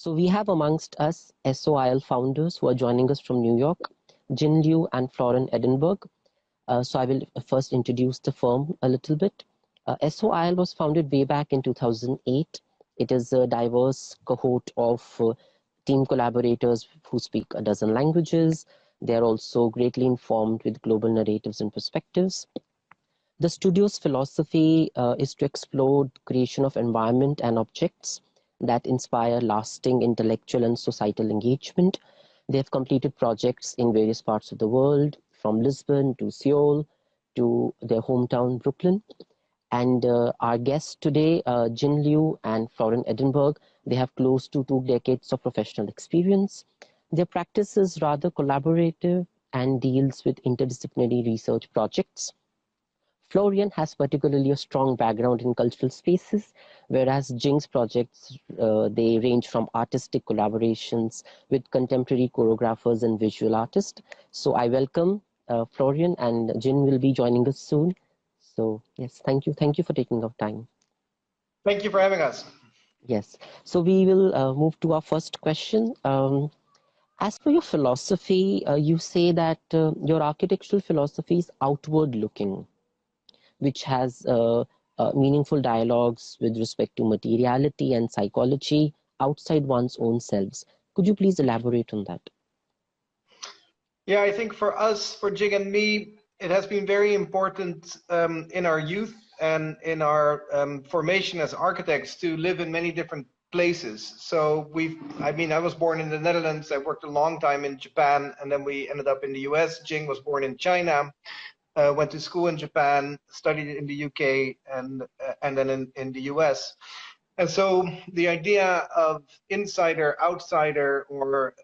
So we have amongst us SOIL founders who are joining us from New York, Jin Liu and Florian Edinburgh. So I will first introduce the firm a little bit. SOIL was founded way back in 2008. It is a diverse cohort of team collaborators who speak a dozen languages. They are also greatly informed with global narratives and perspectives. The studio's philosophy is to explore the creation of environment and objects that inspire lasting intellectual and societal engagement. They have completed projects in various parts of the world, from Lisbon to Seoul to their hometown, Brooklyn. And our guests today, Jin Liu and Florian Edinburgh, they have close to 2 decades of professional experience. Their practice is rather collaborative and deals with interdisciplinary research projects. Florian has particularly a strong background in cultural spaces, whereas Jing's projects, they range from artistic collaborations with contemporary choreographers and visual artists. So I welcome Florian, and Jing will be joining us soon. So yes, thank you. Thank you for taking our time. Thank you for having us. Yes. So we will move to our first question. As per your philosophy, you say that your architectural philosophy is outward looking, which has meaningful dialogues with respect to materiality and psychology outside one's own selves. Could you please elaborate on that? Yeah, I think for us, for Jing and me, it has been very important in our youth and in our formation as architects to live in many different places. So I was born in the Netherlands. I worked a long time in Japan, and then we ended up in the US. Jing was born in China. Went to school in Japan, studied in the UK, and then in the US. And so the idea of insider, outsider, or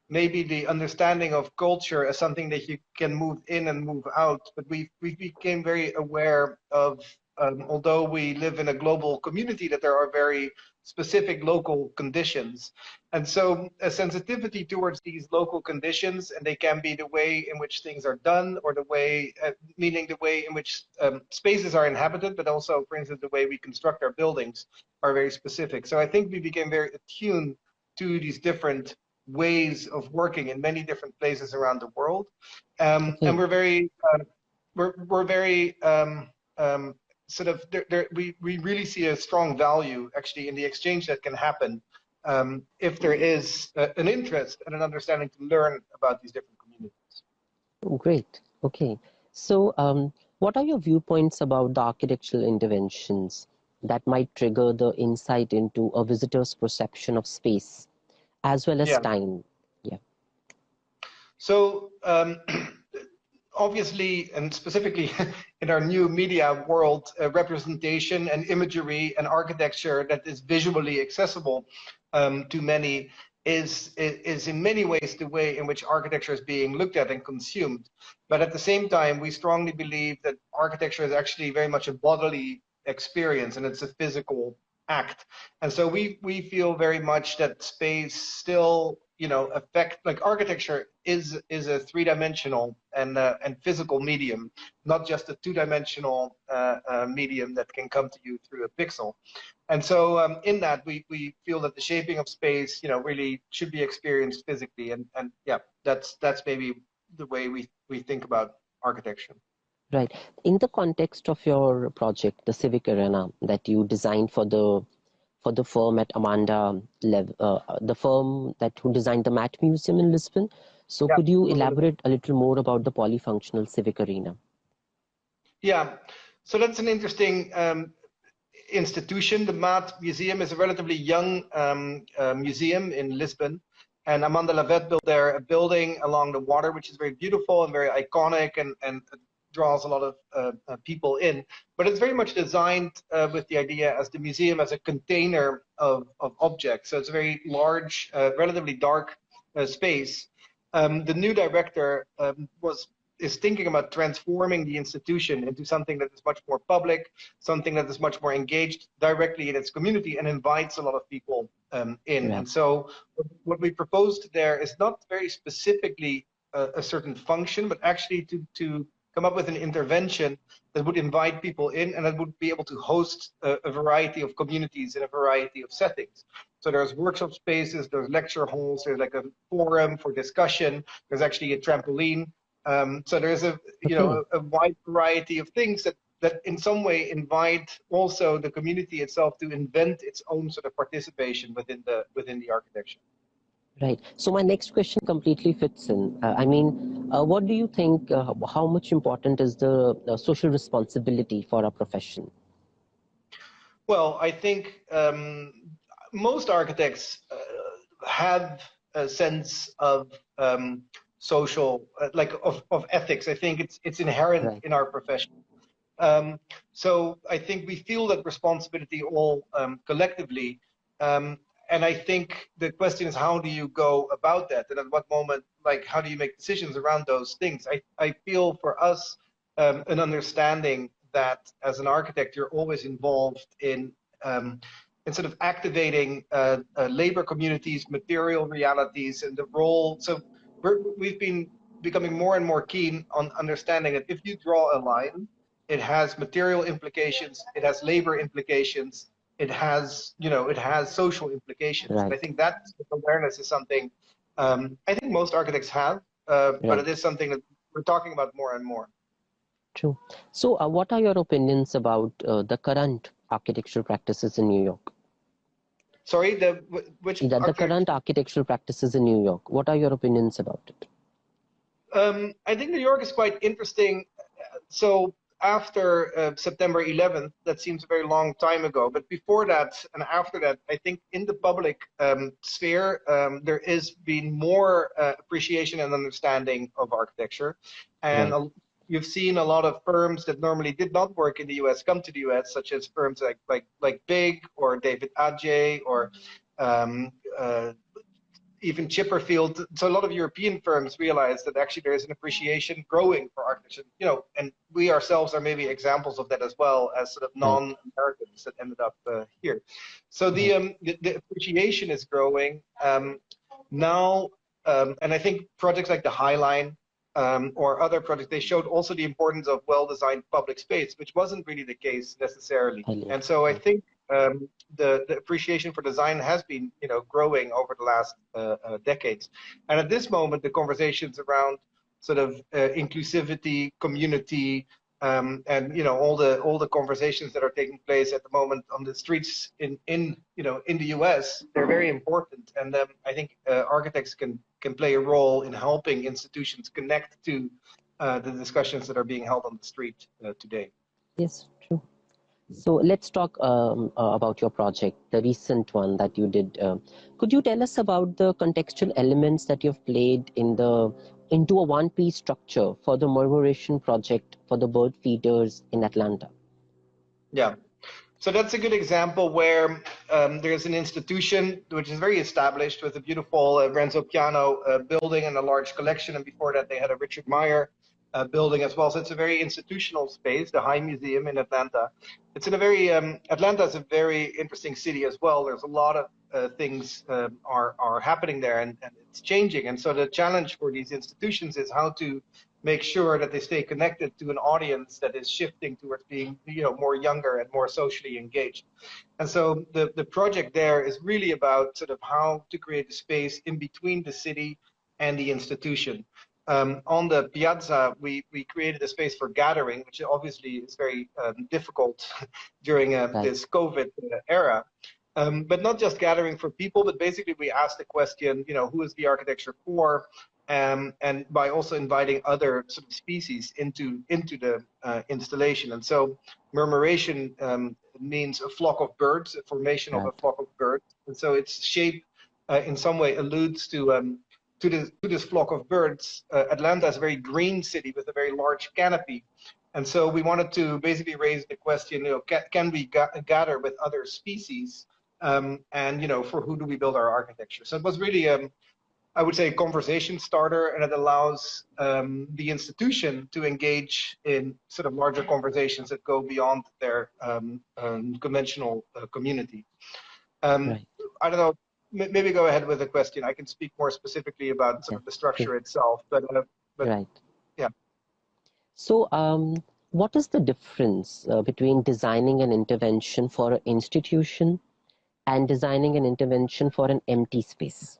maybe the understanding of culture as something that you can move in and move out, but we became very aware of, although we live in a global community, that there are very specific local conditions. And so a sensitivity towards these local conditions, and they can be the way in which things are done, or the way, meaning the way in which spaces are inhabited, but also, for instance, the way we construct our buildings are very specific. So I think we became very attuned to these different ways of working in many different places around the world. And we're very, we really see a strong value actually in the exchange that can happen if there is an interest and an understanding to learn about these different communities. Great. Okay. So what are your viewpoints about the architectural interventions that might trigger the insight into a visitor's perception of space as well as time? Yeah. So obviously, and specifically in our new media world, representation and imagery and architecture that is visually accessible to many is in many ways the way in which architecture is being looked at and consumed. But at the same time, we strongly believe that architecture is actually very much a bodily experience, and it's a physical act. And so we feel very much that space still, like architecture is a three-dimensional and physical medium, not just a two-dimensional medium that can come to you through a pixel. And so in that, we feel that the shaping of space, really should be experienced physically. And yeah, that's maybe the way we think about architecture. Right. In the context of your project, the Civic Arena that you designed for the firm at Amanda, the firm who designed the Matt Museum in Lisbon. So could you elaborate a little more about the polyfunctional Civic Arena? Yeah, so that's an interesting institution. The Maat Museum is a relatively young museum in Lisbon, and Amanda Lavette built there a building along the water, which is very beautiful and very iconic, and draws a lot of people in. But it's very much designed with the idea as the museum as a container of objects. So it's a very large, relatively dark space. The new director is thinking about transforming the institution into something that is much more public, something that is much more engaged directly in its community and invites a lot of people in. Yeah. And so what we proposed there is not very specifically a certain function, but actually to come up with an intervention that would invite people in and that would be able to host a variety of communities in a variety of settings. So there's workshop spaces, there's lecture halls, there's like a forum for discussion, there's actually a trampoline. So there's a wide variety of things that in some way invite also the community itself to invent its own sort of participation within the architecture. Right. So my next question completely fits in. What do you think, how much important is the social responsibility for a profession? Well, I think most architects have a sense of social, of ethics. I think it's inherent in our profession. So I think we feel that responsibility all collectively. And I think the question is, how do you go about that? And at what moment, like, how do you make decisions around those things? I feel for us, an understanding that as an architect, you're always involved in sort of activating labor communities, material realities, and the role. So we've been becoming more and more keen on understanding that if you draw a line, it has material implications, it has labor implications, it has social implications. Right. And I think that awareness is something I think most architects have, but it is something that we're talking about more and more. True. So what are your opinions about the current architectural practices in New York? Sorry, the current architectural practices in New York. What are your opinions about it? I think New York is quite interesting. So after September 11th, that seems a very long time ago, but before that and after that, I think in the public sphere, there has been more appreciation and understanding of architecture. And you've seen a lot of firms that normally did not work in the US come to the US, such as firms like Big or David Adjaye or even Chipperfield. So a lot of European firms realize that actually there is an appreciation growing for architecture, and we ourselves are maybe examples of that as well, as sort of non-Americans that ended up here. So the appreciation is growing now, and I think projects like the High Line or other projects, they showed also the importance of well-designed public space, which wasn't really the case necessarily. And so I think the appreciation for design has been, growing over the last decades. And at this moment, the conversations around sort of inclusivity, community, and all the conversations that are taking place at the moment on the streets in the US, they're very important. And I think architects can play a role in helping institutions connect to the discussions that are being held on the street today. Yes, true. So let's talk about your project, the recent one that you did. Could you tell us about the contextual elements that you've played into a one-piece structure for the Murmuration project for the bird feeders in Atlanta? Yeah. So that's a good example where there's an institution which is very established with a beautiful Renzo Piano building and a large collection. And before that, they had a Richard Meyer building as well. So it's a very institutional space, the High Museum in Atlanta. It's in a very, Atlanta is a very interesting city as well. There's a lot of things are happening there and it's changing. And so the challenge for these institutions is how to make sure that they stay connected to an audience that is shifting towards being, more younger and more socially engaged. And so the project there is really about sort of how to create a space in between the city and the institution. On the piazza, we created a space for gathering, which obviously is very difficult during this COVID era. But not just gathering for people, but basically we asked the question, who is the architecture for? And by also inviting other sort of species into the installation. And so murmuration means a flock of birds, a formation of a flock of birds. And so its shape in some way alludes to this flock of birds. Atlanta is a very green city with a very large canopy. And so we wanted to basically raise the question, can we gather with other species? And, for who do we build our architecture? So it was really, I would say, a conversation starter, and it allows the institution to engage in sort of larger conversations that go beyond their conventional community. I don't know, maybe go ahead with the question. I can speak more specifically about sort of the structure itself, but yeah. So, what is the difference between designing an intervention for an institution and designing an intervention for an empty space?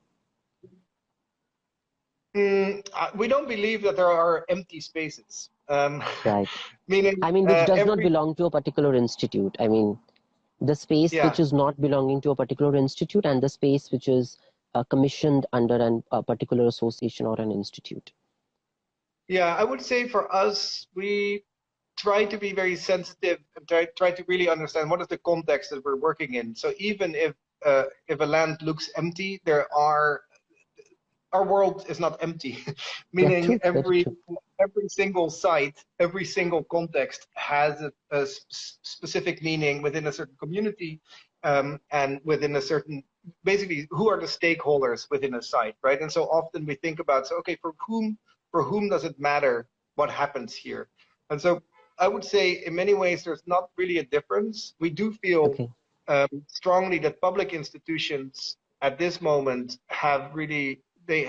We don't believe that there are empty spaces. Right. Meaning, I mean, which does not every belong to a particular institute. I mean, the space yeah. which is not belonging to a particular institute and the space which is commissioned under a particular association or an institute. Yeah, I would say for us, we try to be very sensitive and try to really understand what is the context that we're working in. So even if a land looks empty, our world is not empty. Yeah, Meaning true, very true. every single site, every single context has a specific meaning within a certain community, and within a certain, basically, who are the stakeholders within a site, right? And so often we think about, so okay, for whom does it matter what happens here? And so I would say in many ways there's not really a difference. We do feel Okay, strongly that public institutions at this moment have really, they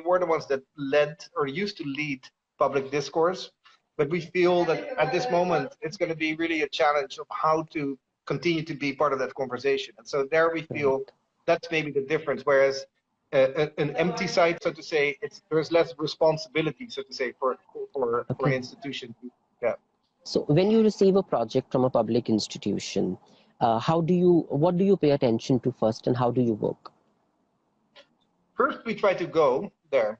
were the ones that led or used to lead public discourse, but we feel that at this moment it's going to be really a challenge of how to continue to be part of that conversation. And so there we right. feel that's maybe the difference. Whereas an empty site, so to say, there's less responsibility, so to say, for an Okay. institution. Yeah. So when you receive a project from a public institution, what do you pay attention to first and how do you work? First, we try to go there,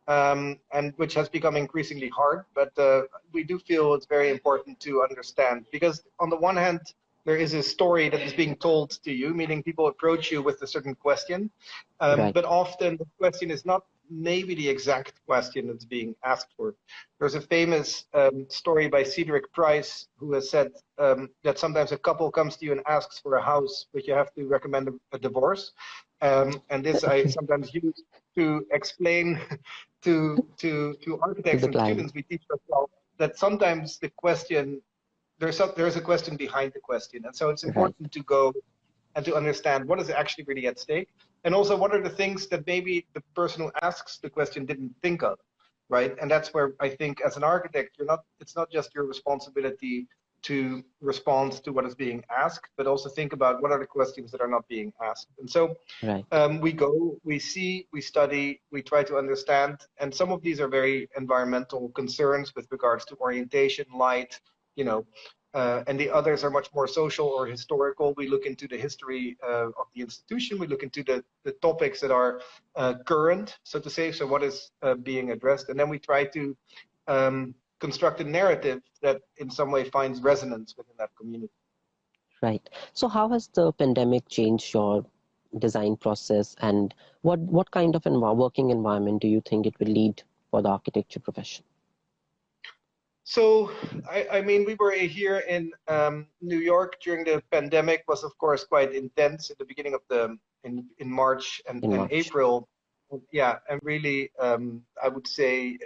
and which has become increasingly hard, but we do feel it's very important to understand, because on the one hand, there is a story that is being told to you, meaning people approach you with a certain question, Right. but often the question is not maybe the exact question that's being asked for. There's a famous story by Cedric Price, who has said that sometimes a couple comes to you and asks for a house, but you have to recommend a divorce. And this I Okay. sometimes use to explain to To architects the and students client. we teach ourselves that sometimes the question, there's a question behind the question, and so it's Right. important to go and to understand what is actually really at stake, and also what are the things that maybe the person who asks the question didn't think of, right? And that's where I think as an architect, it's not just your responsibility to respond to what is being asked, but also think about what are the questions that are not being asked. And so Right. we go, we see, we study, we try to understand, and some of these are very environmental concerns with regards to orientation, light, you know, and the others are much more social or historical. We look into the history of the institution. We look into the topics that are current, so to say. So what is being addressed, and then we try to construct a narrative that in some way finds resonance within that community. Right. So how has the pandemic changed your design process and what kind of working environment do you think it will lead for the architecture profession? So, I mean, we were here in New York during the pandemic. Was of course quite intense at the beginning of in March In and March? April. Yeah, and really, I would say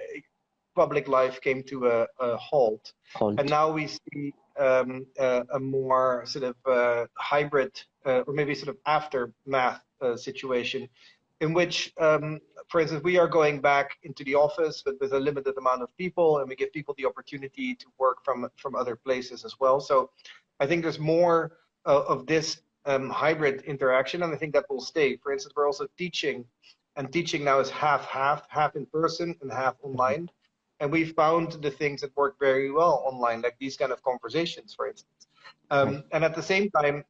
public life came to a halt. And Halt. now we see a more sort of hybrid or maybe sort of aftermath situation in which, for instance, we are going back into the office, but with a limited amount of people, and we give people the opportunity to work from other places as well. So I think there's more of this hybrid interaction, and I think that will stay. For instance, we're also teaching, and teaching now is half in person and half Right. online. And we found the things that work very well online, like these kind of conversations, for instance. Right. And at the same time,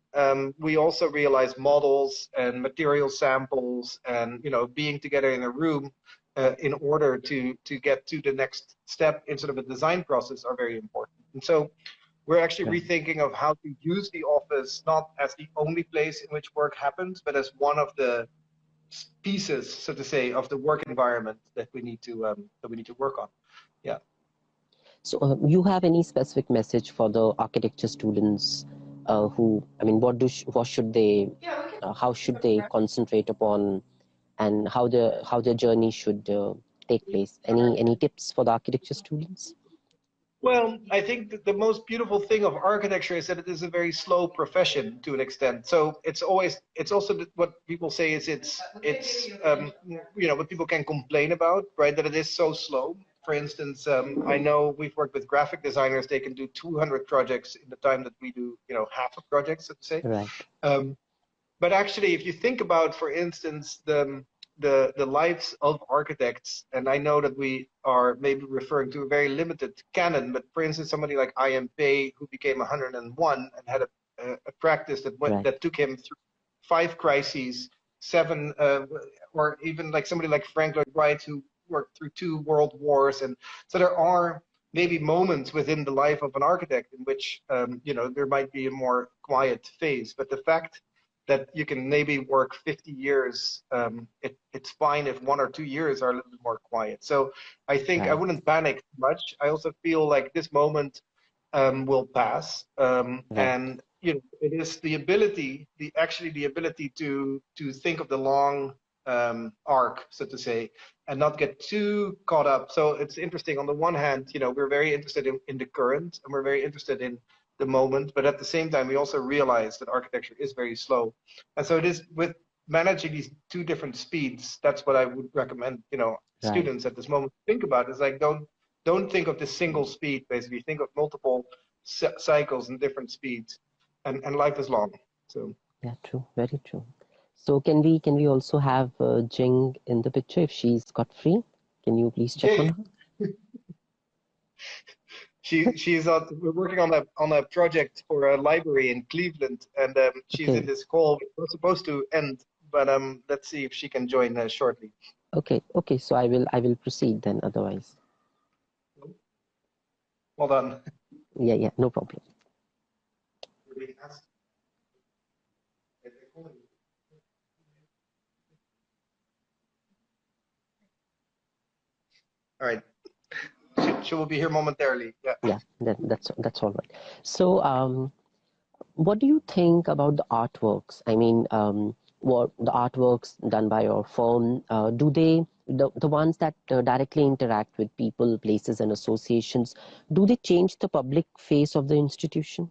we also realize models and material samples and being together in a room in order to get to the next step in sort of a design process are very important. And so we're actually Right. rethinking of how to use the office not as the only place in which work happens, but as one of the pieces, so to say, of the work environment that we need to work on. Yeah. So, you have any specific message for the architecture students I mean, what should they, how should they concentrate upon, and how their journey should take place? Any tips for the architecture students? Well, I think that the most beautiful thing of architecture is that it is a very slow profession to an extent. So it's also what people say is it's what people can complain about, right? That it is so slow. For instance, I know we've worked with graphic designers. They can do 200 projects in the time that we do, half a project, so to say. Right. But actually, if you think about, for instance, the lives of architects, and I know that we are maybe referring to a very limited canon, but for instance, somebody like I.M. Pei, who became 101 and had a practice that took him through 5 crises, 7, or even like somebody like Frank Lloyd Wright, who worked through 2 world wars. And so there are maybe moments within the life of an architect in which, there might be a more quiet phase. But the fact that you can maybe work 50 years, it's fine if 1 or 2 years are a little bit more quiet. So I think I wouldn't panic much. I also feel like this moment will pass. And it is the ability, the ability to think of the long arc, so to say, and not get too caught up. So it's interesting. On the one hand, we're very interested in the current, and we're very interested in the moment, but at the same time, we also realize that architecture is very slow. And so it is with managing these 2 different speeds. That's what I would recommend, students at this moment think about. Is like, don't think of this single speed, basically. Think of multiple cycles and different speeds, and life is long. So yeah, true, very true. So can we also have Jing in the picture if she's got free? Can you please check on her? We're working on a project for a library in Cleveland, and she's in this call. We're supposed to end, but let's see if she can join shortly. Okay. So I will proceed then. Otherwise. Well done. Yeah, no problem. All right. She will be here momentarily. Yeah, that's all right. So, what do you think about the artworks? I mean, what the artworks done by your firm, do they, the ones that directly interact with people, places, and associations, do they change the public face of the institution?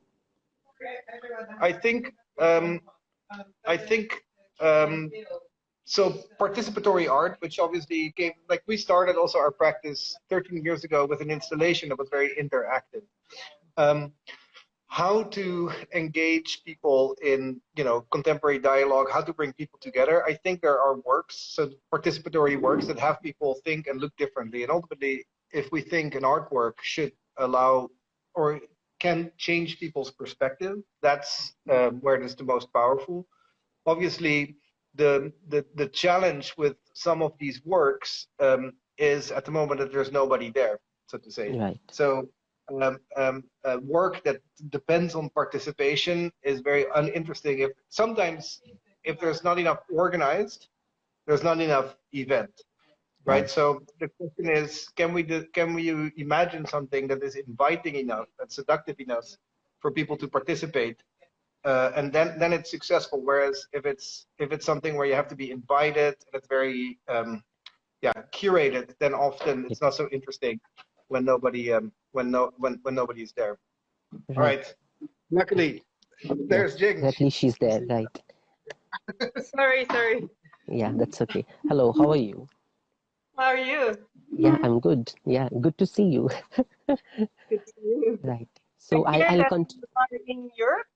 I think so. Participatory art, which obviously came, like we started also our practice 13 years ago with an installation that was very interactive. How to engage people in contemporary dialogue, how to bring people together. I think there are works, so participatory works that have people think and look differently. And ultimately, if we think an artwork should allow or can change people's perspective, that's where it is the most powerful. Obviously, the challenge with some of these works is at the moment that there's nobody there, so to say. Right. So work that depends on participation is very uninteresting. Sometimes if there's not enough organized, there's not enough event, right? So the question is, can we imagine something that is inviting enough and seductive enough for people to participate, and then it's successful. Whereas if it's something where you have to be invited and it's very curated, then often it's not so interesting when nobody when nobody is there. All right. Luckily, there's Jing. Luckily, she's there, right? Sorry. Yeah, that's okay. Hello, how are you? How are you? Yeah, I'm good. Yeah, good to see you. Good to see you. Right. So I'll continue. In Europe?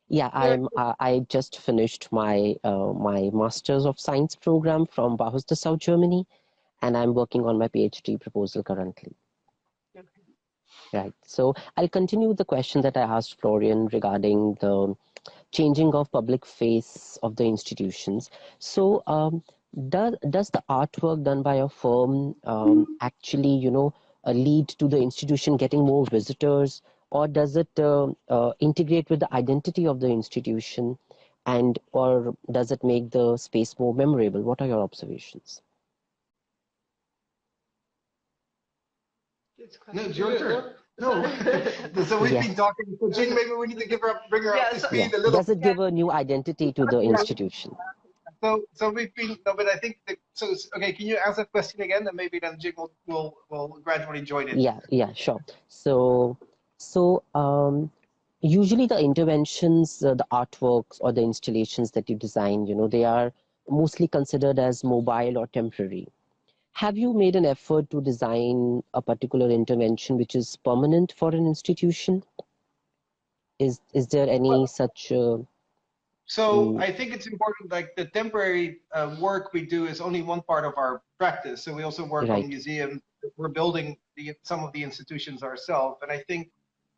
Yeah, I just finished my my Masters of Science program from Bauhaus, South Germany, and I'm working on my PhD proposal currently. Okay. Right. So I'll continue the question that I asked Florian regarding the changing of public face of the institutions. So does the artwork done by a firm actually, lead to the institution getting more visitors, or does it integrate with the identity of the institution, or does it make the space more memorable? What are your observations? No, it's your turn. No. So we've been talking. So Jing, maybe we need to bring her up to speed a little. Does it give a new identity to the institution? So we've been, no, but I think okay. Can you ask that question again, and maybe then Jing will gradually join it. Yeah, sure. So usually the interventions, the artworks or the installations that you design, they are mostly considered as mobile or temporary. Have you made an effort to design a particular intervention which is permanent for an institution? Is there any such? So I think it's important, like the temporary work we do is only one part of our practice. So we also work on Right, museums. We're building some of the institutions ourselves. And I think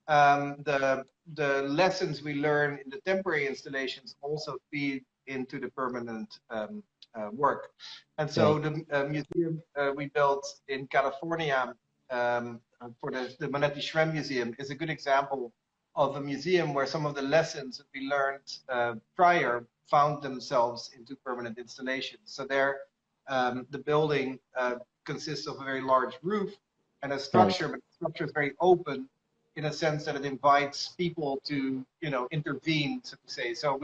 the lessons we learn in the temporary installations also feed into the permanent work. And so right, the museum we built in California for the Manetti Shrem Museum is a good example of a museum where some of the lessons that we learned prior found themselves into permanent installations. So there, the building consists of a very large roof and a right, structure, but the structure is very open in a sense that it invites people to, intervene, so to say. So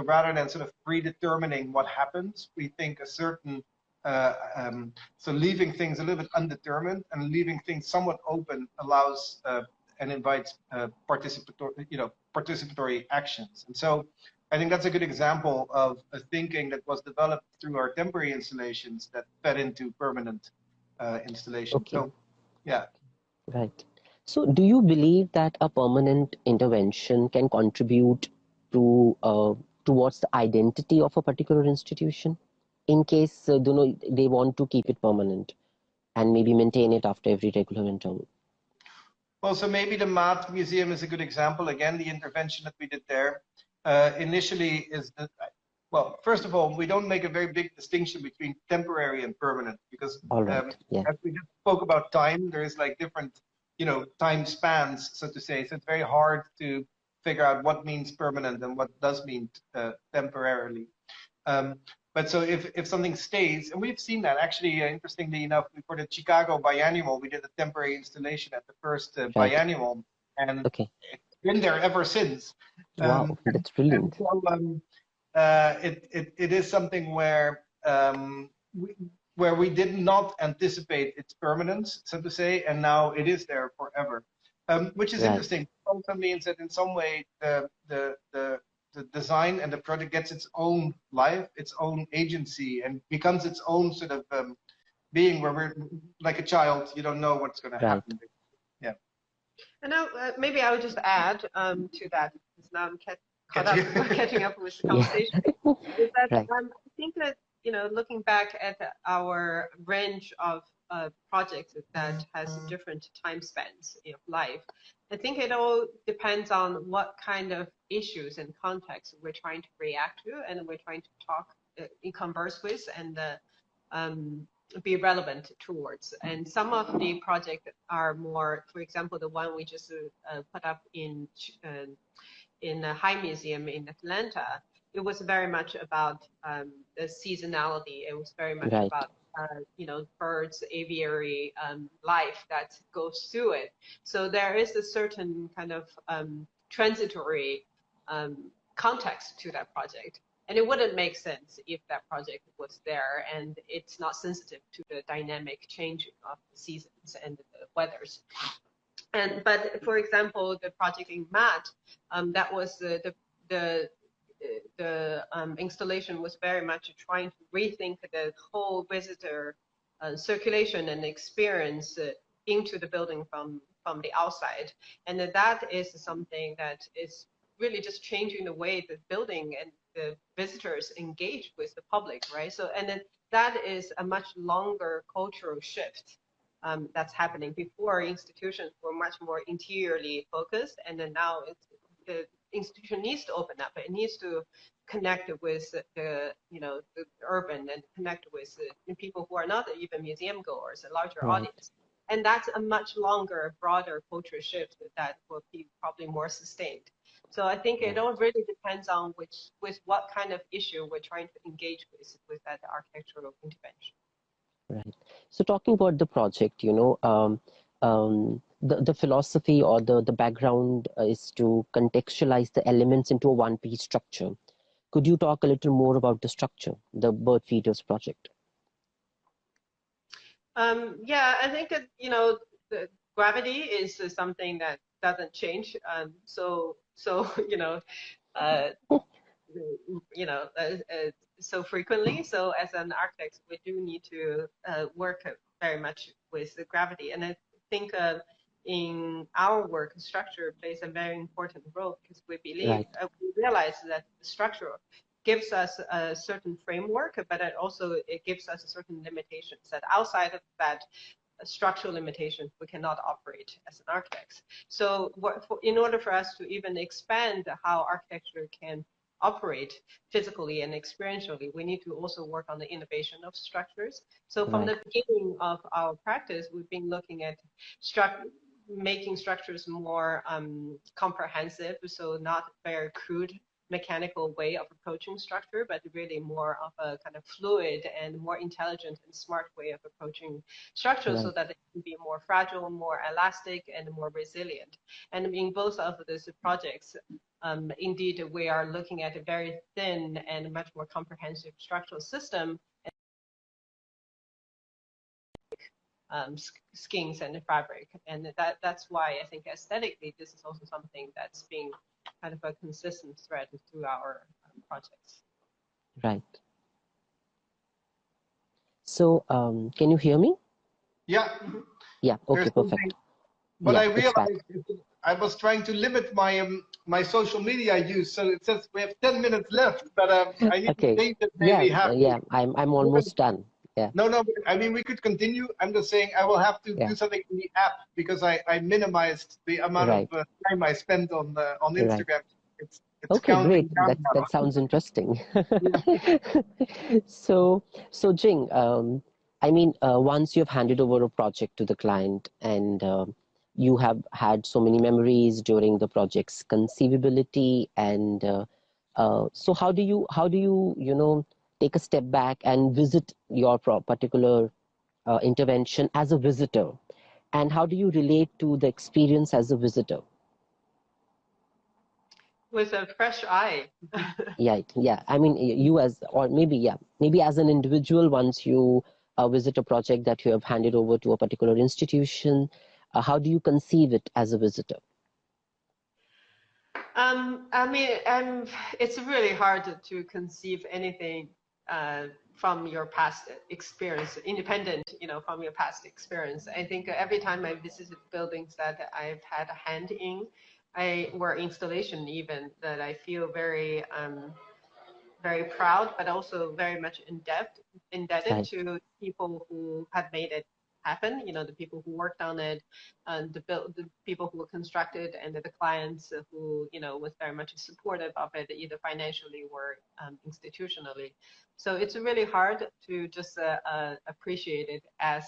rather than sort of predetermining what happens, we think a certain so leaving things a little bit undetermined and leaving things somewhat open allows and invites participatory actions. And so I think that's a good example of a thinking that was developed through our temporary installations that fed into permanent installations. okay, So yeah. right. So, do you believe that a permanent intervention can contribute to towards the identity of a particular institution, in case they want to keep it permanent and maybe maintain it after every regular interval? Well, so maybe the Maat Museum is a good example. Again, the intervention that we did there initially is that, well, first of all, we don't make a very big distinction between temporary and permanent because All right. Yeah. as we just spoke about time, there is like different, time spans, so to say. So it's very hard to figure out what means permanent and what does mean temporarily. But so if something stays, and we've seen that actually, interestingly enough, for the Chicago Biennial, we did a temporary installation at the first Right. biennial, and Okay. it's been there ever since. Wow, that's And brilliant. so it is something where we did not anticipate its permanence, so to say, and now it is there forever, which is Right. interesting. It also means that in some way the design and the project gets its own life, its own agency, and becomes its own sort of being where we're like a child. You don't know what's going to Right. happen. Yeah. And now maybe I would just add to that, because now I'm catching up with the Yeah. conversation, is that Right. I think that, looking back at our range of projects that has different time spans of life, I think it all depends on what kind of issues and contexts we're trying to react to and we're trying to talk, converse with, and be relevant towards. And some of the projects are more, for example, the one we just put up in the High Museum in Atlanta. It was very much about the seasonality. It was very much Right. about birds, aviary life that goes through it. So there is a certain kind of transitory context to that project. And it wouldn't make sense if that project was there and it's not sensitive to the dynamic changing of the seasons and the weathers. But for example, the project in Maat, that was the installation was very much trying to rethink the whole visitor circulation and experience into the building from the outside, and that is something that is really just changing the way the building and the visitors engage with the public, right? So, and then that is a much longer cultural shift that's happening. Before, institutions were much more interiorly focused, and then now the institution needs to open up. It needs to connect with the urban and connect with the people who are not even museum goers, a larger Right. audience. And that's a much longer, broader cultural shift that will be probably more sustained. So I think it all really depends on with what kind of issue we're trying to engage with that architectural intervention. Right. So talking about the project, the philosophy or the background is to contextualize the elements into a one-piece structure. Could you talk a little more about the structure, the bird feeders project? Yeah, I think that the gravity is something that doesn't change. So uh, so frequently. So as an architect, we do need to work very much with the gravity. And I think in our work, structure plays a very important role because we believe, we realize that the structure gives us a certain framework, but it gives us certain limitations that outside of that structural limitations, we cannot operate as an architect. So in order for us to even expand how architecture can operate physically and experientially, we need to also work on the innovation of structures. So from the beginning of our practice, we've been looking at making structures more comprehensive, so not very crude mechanical way of approaching structure, but really more of a kind of fluid and more intelligent and smart way of approaching structure, so that it can be more fragile, more elastic, and more resilient. And in both of these projects, indeed, we are looking at a very thin and much more comprehensive structural system, skins and fabric. And that's why I think aesthetically, this is also something that's being kind of a consistent thread through our projects. Right. So, can you hear me? Yeah. Yeah. Okay. Perfect. But I realized I was trying to limit my my social media use, so it says we have 10 minutes left. But I need to change it. Maybe I'm almost done. Yeah. No. I mean, we could continue. I'm just saying I will have to do something in the app because I minimized the amount of time I spent on Instagram. It's okay, great. That sounds interesting. So Jing, I mean, once you've handed over a project to the client and you have had so many memories during the project's conceivability, and so how do you take a step back and visit your particular intervention as a visitor, and how do you relate to the experience as a visitor? With a fresh eye. Yeah. I mean, you as, or maybe as an individual, once you visit a project that you have handed over to a particular institution, how do you conceive it as a visitor? I mean, it's really hard to conceive anything from your past experience, independent, from your past experience. I think every time I visited buildings that I've had a hand in, or installation even, that I feel very, very proud, but also very much indebted to people who have made it happen. The people who worked on it, and the people who constructed, and the clients who was very much supportive of it, either financially or institutionally. So it's really hard to just appreciate it as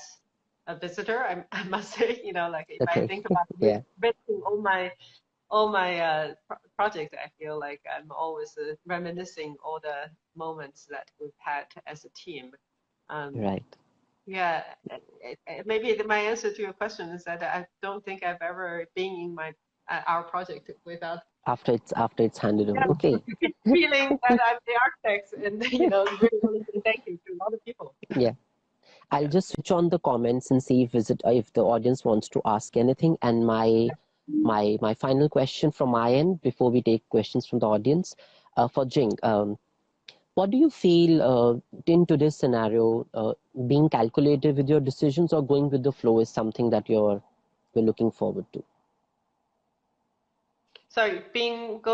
a visitor. I must say, like if I think about visiting all my projects, I feel like I'm always reminiscing all the moments that we've had as a team. Yeah, maybe my answer to your question is that I don't think I've ever been in our project without after it's handed over. Okay. Feeling that I'm the architect, and really want to say thank you to a lot of people. Yeah. I'll just switch on the comments and see if the audience wants to ask anything. And my final question from my end before we take questions from the audience, for Jing, what do you feel in today's scenario, being calculated with your decisions or going with the flow is something that we're looking forward to? Sorry, being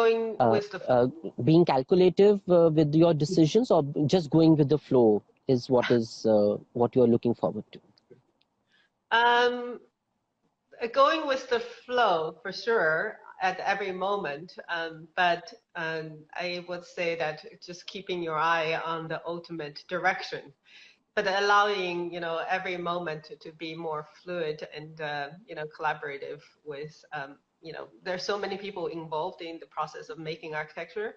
calculative with your decisions, or just going with the flow is what you're looking forward to? Going with the flow for sure at every moment, but I would say that just keeping your eye on the ultimate direction, but allowing every moment to be more fluid and collaborative with there's so many people involved in the process of making architecture.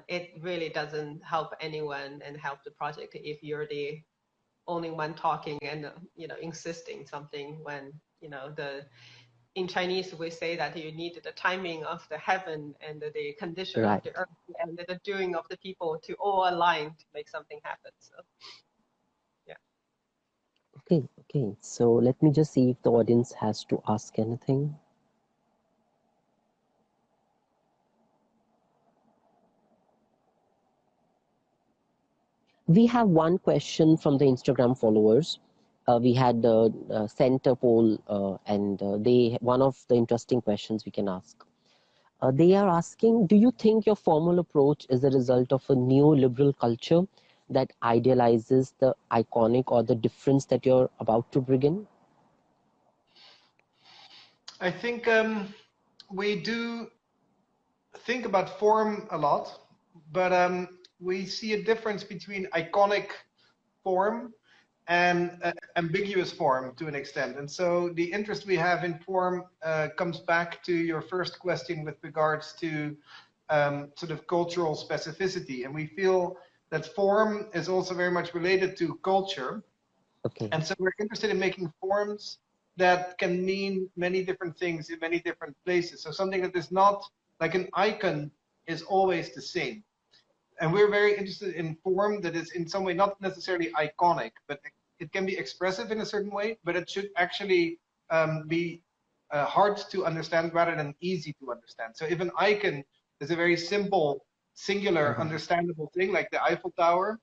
It really doesn't help anyone and help the project if you're the only one talking and insisting something when in Chinese we say that you need the timing of the heaven and the condition of the earth and the doing of the people to all align to make something happen. So yeah. Okay, so let me just see if the audience has to ask anything. We have one question from the Instagram followers. We had sent a poll, and one of the interesting questions we can ask. They are asking, do you think your formal approach is a result of a new liberal culture that idealizes the iconic or the difference that you're about to bring in? I think we do think about form a lot, but we see a difference between iconic form and ambiguous form to an extent. And so the interest we have in form comes back to your first question with regards to sort of cultural specificity. And we feel that form is also very much related to culture. Okay. And so we're interested in making forms that can mean many different things in many different places. So something that is not like an icon is always the same. And we're very interested in form that is in some way not necessarily iconic, but it can be expressive in a certain way, but it should actually be hard to understand rather than easy to understand. So if an icon is a very simple, singular, understandable thing like the Eiffel Tower,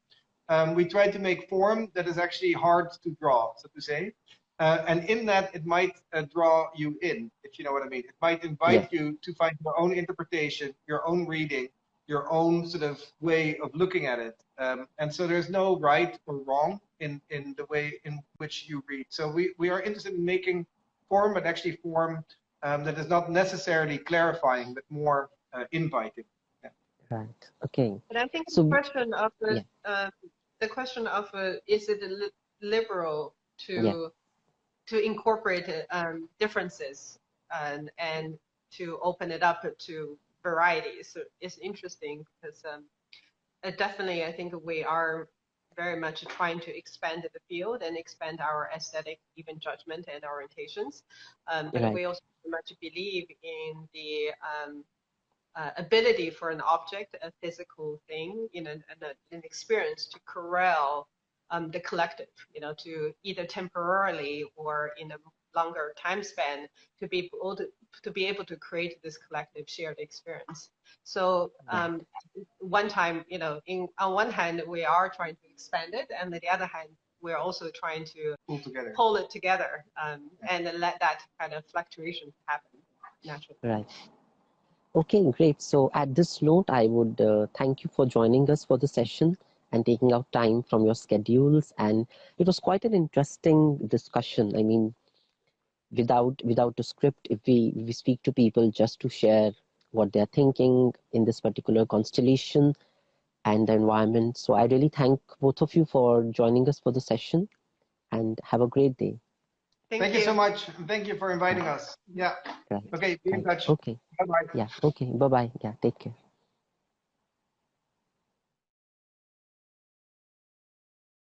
we try to make form that is actually hard to draw, so to say. And in that, it might draw you in, if you know what I mean. It might invite you to find your own interpretation, your own reading, your own sort of way of looking at it. And so there's no right or wrong in the way in which you read. So we are interested in making form, but actually form that is not necessarily clarifying, but more inviting. Yeah. Right. Okay. But I think So, the question of is it liberal to incorporate differences and to open it up to variety. So it's interesting because definitely I think we are very much trying to expand the field and expand our aesthetic, even judgment and orientations. But we also very much believe in the ability for an object, a physical thing, an experience to corral the collective, to either temporarily or in a longer time span to be able to create this collective shared experience. So one time, on one hand, we are trying to expand it, and on the other hand, we're also trying to pull it together and then let that kind of fluctuation happen naturally. Right. Okay, great. So at this note, I would thank you for joining us for the session and taking out time from your schedules. And it was quite an interesting discussion. I mean, without a script, if we speak to people just to share what they're thinking in this particular constellation and the environment. So I really thank both of you for joining us for the session, and have a great day. Thank you so much. Thank you for inviting us. Yeah. Right. Okay, be in touch. Okay. Bye-bye. Yeah. Okay. Bye-bye. Yeah. Take care.